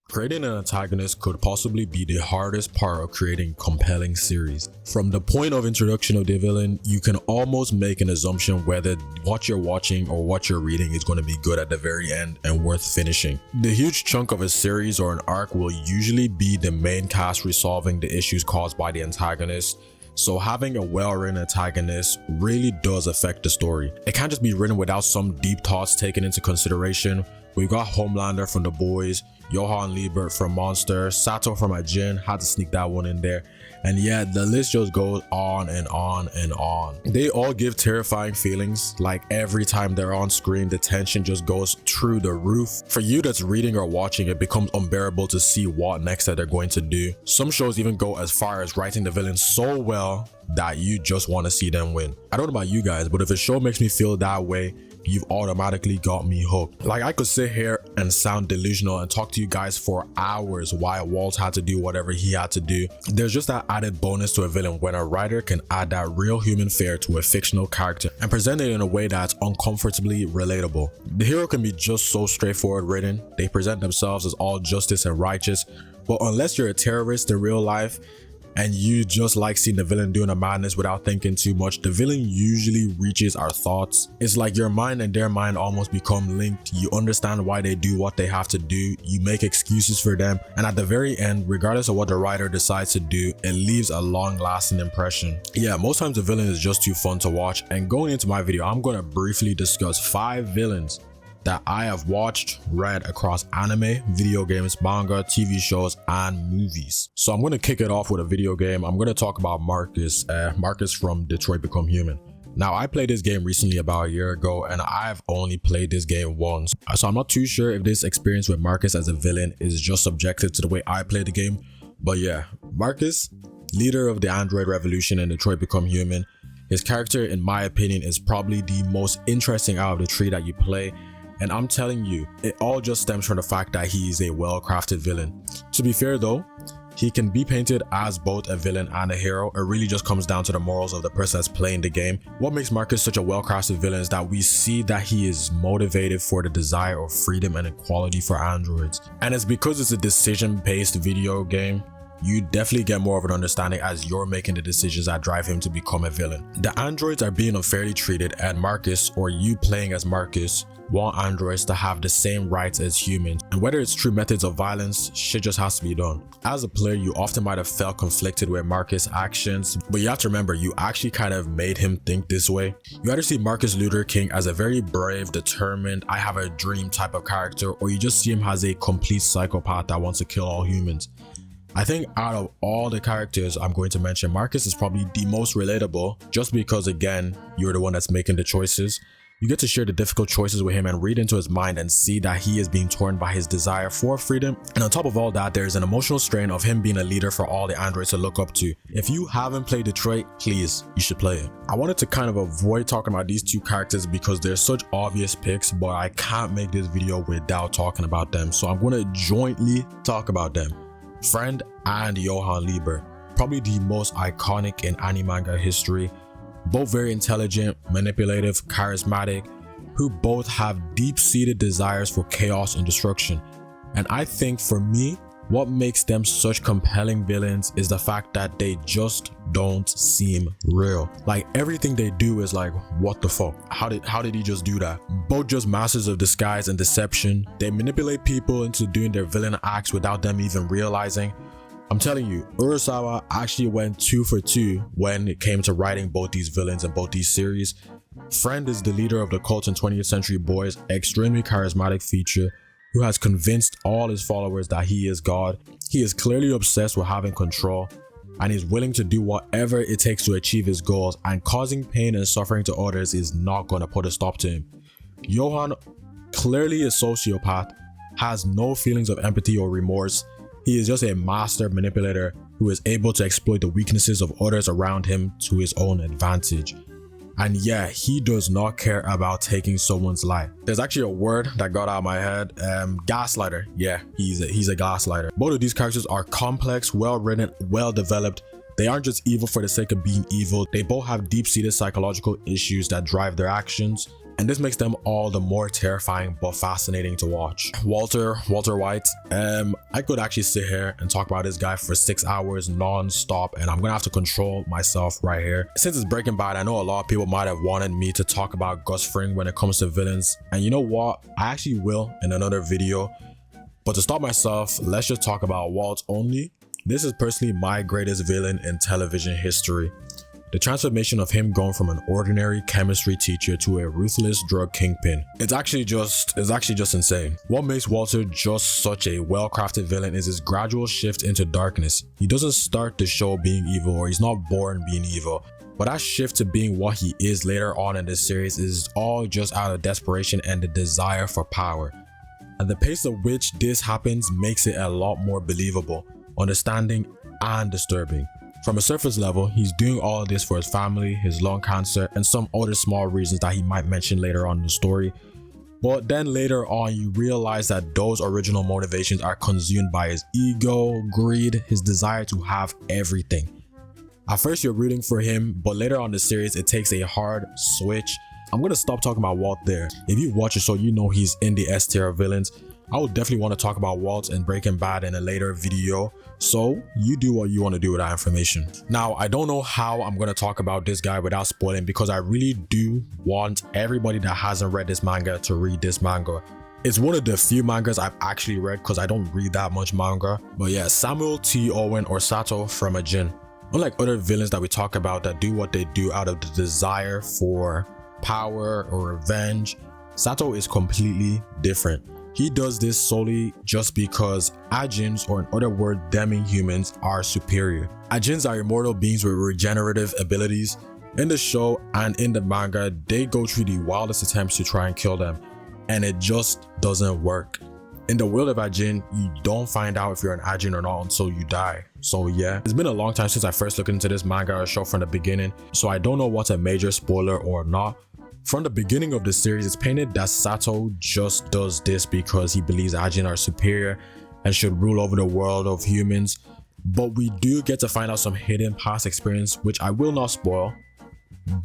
Creating an antagonist could possibly be the hardest part of creating compelling series. From the point of introduction of the villain, you can almost make an assumption whether what you're watching or what you're reading is going to be good at the very end and worth finishing. The huge chunk of a series or an arc will usually be the main cast resolving the issues caused by the antagonist. So having a well-written antagonist really does affect the story. It can't just be written without some deep thoughts taken into consideration. We've got Homelander from The Boys, Johan Liebert from Monster, Sato from Ajin, had to sneak that one in there. And yeah, the list just goes on and on and on. They all give terrifying feelings, like every time they're on screen, the tension just goes through the roof. For you that's reading or watching, it becomes unbearable to see what next that they're going to do. Some shows even go as far as writing the villain so well that you just want to see them win. I don't know about you guys, but if a show makes me feel that way, you've automatically got me hooked. Like, I could sit here and sound delusional and talk to you guys for hours why Walt had to do whatever he had to do. There's just that added bonus to a villain when a writer can add that real human fare to a fictional character and present it in a way that's uncomfortably relatable. The hero can be just so straightforward written. They present themselves as all justice and righteous, but unless you're a terrorist in real life and you just like seeing the villain doing a madness without thinking too much, the villain usually reaches our thoughts. It's like your mind and their mind almost become linked. You understand why they do what they have to do, you make excuses for them, and at the very end, regardless of what the writer decides to do, it leaves a long-lasting impression. Yeah, most times the villain is just too fun to watch, and going into my video, I'm gonna briefly discuss 5 villains that I have watched, read across anime, video games, manga, TV shows, and movies. So I'm going to kick it off with a video game. I'm going to talk about Markus from Detroit Become Human. Now, I played this game recently about a year ago, and I've only played this game once. So I'm not too sure if this experience with Markus as a villain is just subjective to the way I play the game. But yeah, Markus, leader of the android revolution in Detroit Become Human. His character, in my opinion, is probably the most interesting out of the 3 that you play. And I'm telling you, it all just stems from the fact that he is a well-crafted villain. To be fair though, he can be painted as both a villain and a hero. It really just comes down to the morals of the person that's playing the game. What makes Markus such a well-crafted villain is that we see that he is motivated for the desire of freedom and equality for androids. And it's because it's a decision-based video game, you definitely get more of an understanding as you're making the decisions that drive him to become a villain. The androids are being unfairly treated, and Markus, or you playing as Markus, want androids to have the same rights as humans. And whether it's through methods of violence, shit just has to be done. As a player, you often might have felt conflicted with Markus' actions, but you have to remember, you actually kind of made him think this way. You either see Markus Luther King as a very brave, determined, I have a dream type of character, or you just see him as a complete psychopath that wants to kill all humans. I think out of all the characters I'm going to mention, Markus is probably the most relatable, just because again, you're the one that's making the choices. You get to share the difficult choices with him and read into his mind and see that he is being torn by his desire for freedom. And on top of all that, there's an emotional strain of him being a leader for all the androids to look up to. If you haven't played Detroit, please, you should play it. I wanted to kind of avoid talking about these 2 characters because they're such obvious picks, but I can't make this video without talking about them. So I'm going to jointly talk about them. Friend and Johan Liebert, probably the most iconic in anime history. Both very intelligent, manipulative, charismatic, who both have deep-seated desires for chaos and destruction. And I think for me, what makes them such compelling villains is the fact that they just don't seem real. Like, everything they do is like, what the fuck? How did he just do that? Both just masters of disguise and deception. They manipulate people into doing their villain acts without them even realizing. I'm telling you, Urasawa actually went 2 for 2 when it came to writing both these villains and both these series. Friend is the leader of the cult in 20th Century Boys, extremely charismatic feature who has convinced all his followers that he is God. He is clearly obsessed with having control, and is willing to do whatever it takes to achieve his goals, and causing pain and suffering to others is not going to put a stop to him. Johan, clearly a sociopath, has no feelings of empathy or remorse. He is just a master manipulator who is able to exploit the weaknesses of others around him to his own advantage. And yeah, he does not care about taking someone's life. There's actually a word that got out of my head, gaslighter. Yeah, he's a gaslighter. Both of these characters are complex, well written, well developed. They aren't just evil for the sake of being evil. They both have deep-seated psychological issues that drive their actions. and this makes them all the more terrifying but fascinating to watch. Walter White, I could actually sit here and talk about this guy for 6 hours non-stop, and I'm gonna have to control myself right here. Since it's Breaking Bad, I know a lot of people might have wanted me to talk about Gus Fring when it comes to villains, and you know what, I actually will in another video. But to stop myself, let's just talk about Walt only. This is personally my greatest villain in television history. The transformation of him going from an ordinary chemistry teacher to a ruthless drug kingpin. It's actually just insane. What makes Walter just such a well-crafted villain is his gradual shift into darkness. He doesn't start the show being evil, or he's not born being evil. But that shift to being what he is later on in this series is all just out of desperation and the desire for power. And the pace at which this happens makes it a lot more believable, understanding, and disturbing. From a surface level, he's doing all of this for his family, his lung cancer, and some other small reasons that he might mention later on in the story. But then later on, you realize that those original motivations are consumed by his ego, greed, his desire to have everything. At first, you're rooting for him, but later on in the series, it takes a hard switch. I'm going to stop talking about Walt there. If you watch the show, you know he's in the S tier of villains. I would definitely want to talk about Walt and Breaking Bad in a later video, so you do what you want to do with that information. Now, I don't know how I'm going to talk about this guy without spoiling, because I really do want everybody that hasn't read this manga to read this manga. It's one of the few mangas I've actually read because I don't read that much manga. But yeah, Samuel T. Owen, or Sato from a Jin. Unlike other villains that we talk about that do what they do out of the desire for power or revenge, Sato is completely different. He does this solely just because Ajins, or in other words, demi-humans, are superior. Ajins are immortal beings with regenerative abilities. In the show and in the manga, they go through the wildest attempts to try and kill them, and it just doesn't work. In the world of Ajin, you don't find out if you're an Ajin or not until you die. So yeah, it's been a long time since I first looked into this manga or show from the beginning, so I don't know what's a major spoiler or not. From the beginning of the series, it's painted that Sato just does this because he believes Ajin are superior and should rule over the world of humans. But we do get to find out some hidden past experience, which I will not spoil.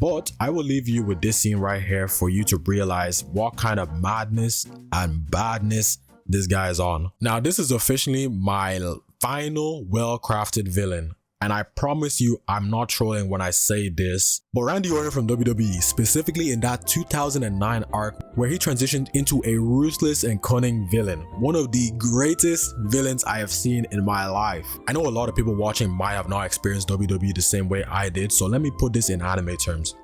But I will leave you with this scene right here for you to realize what kind of madness and badness this guy is on. Now, this is officially my final well-crafted villain. And I promise you, I'm not trolling when I say this, but Randy Orton from WWE, specifically in that 2009 arc where he transitioned into a ruthless and cunning villain, one of the greatest villains I have seen in my life. I know a lot of people watching might have not experienced WWE the same way I did, so let me put this in anime terms.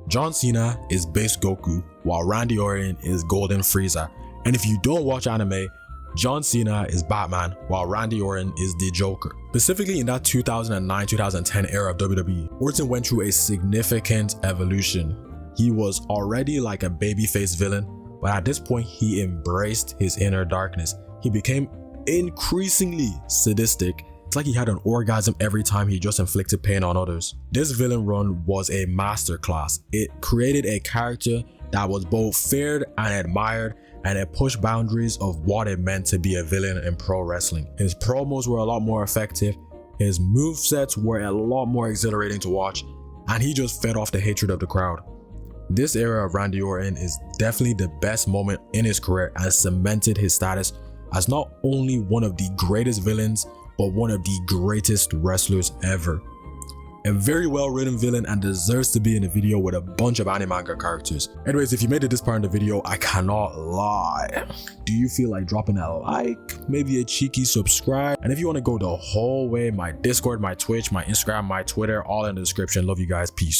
John Cena is base Goku, while Randy Orton is Golden Frieza. And if you don't watch anime, John Cena is Batman, while Randy Orton is the Joker. Specifically in that 2009-2010 era of WWE, Orton went through a significant evolution. He was already like a babyface villain, but at this point he embraced his inner darkness. He became increasingly sadistic. It's like he had an orgasm every time he just inflicted pain on others. This villain run was a masterclass. It created a character that was both feared and admired, and it pushed boundaries of what it meant to be a villain in pro wrestling. His promos were a lot more effective, his movesets were a lot more exhilarating to watch, and he just fed off the hatred of the crowd. This era of Randy Orton is definitely the best moment in his career and cemented his status as not only one of the greatest villains, but one of the greatest wrestlers ever. A very well written villain and deserves to be in a video with a bunch of anime manga characters. Anyways, if you made it this part in the video, I cannot lie. Do you feel like dropping a like, maybe a cheeky subscribe? And if you want to go the whole way, my Discord, my Twitch, my Instagram, my Twitter, all in the description. Love you guys. Peace.